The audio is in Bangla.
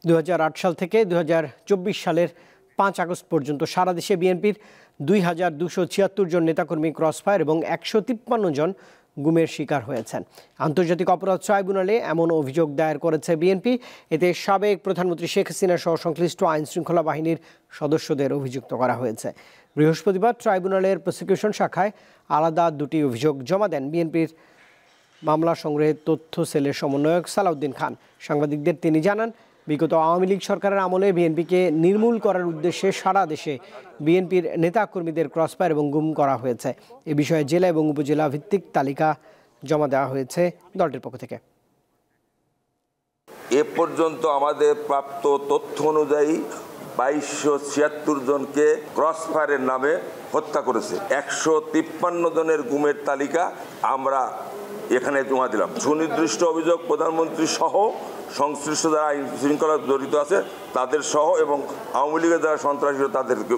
2008 সাল থেকে 2024 সালের 5 আগস্ট পর্যন্ত সারা দেশে বিএনপির 2276 জন নেতাকর্মী ক্রসফায়ার এবং 153 জন গুমের শিকার হয়েছেন। আন্তর্জাতিক অপরাধ ট্রাইব্যুনালে এমন অভিযোগ দায়ের করেছে বিএনপি। এতে সাবেক প্রধানমন্ত্রী শেখ হাসিনা সহ সংশ্লিষ্ট আইনশৃঙ্খলা বাহিনীর সদস্যদের অভিযুক্ত করা হয়েছে। বৃহস্পতিবার ট্রাইব্যুনালের প্রসিকিউশন শাখায় আলাদা দুটি অভিযোগ জমা দেন বিএনপির মামলা সংগ্রহের তথ্য সেলের সমন্বয়ক সালাউদ্দিন খান। সাংবাদিকদের তিনি জানান, বিগত আওয়ামী লীগ সরকারের আমলে বিএনপিকে নির্মূল করার উদ্দেশ্যে সারা দেশে বিএনপির নেতাকর্মীদের ক্রসফায়ার এবং গুম করা হয়েছে। এ বিষয়ে জেলা এবং উপজেলা ভিত্তিক তালিকা জমা দেওয়া হয়েছে দলটির পক্ষ থেকে। এ পর্যন্ত আমাদের প্রাপ্ত তথ্য অনুযায়ী 2276 জনকে ক্রসফায়ারের নামে হত্যা করেছে। 153 জনের গুমের তালিকা আমরা এখানে জমা দিলাম। সুনির্দিষ্ট অভিযোগ প্রধানমন্ত্রী সহ সংশ্লিষ্ট যারা আইন শৃঙ্খলা জড়িত আছে তাদের সহ এবং আওয়ামী লীগের যারা সন্ত্রাসী তাদেরকে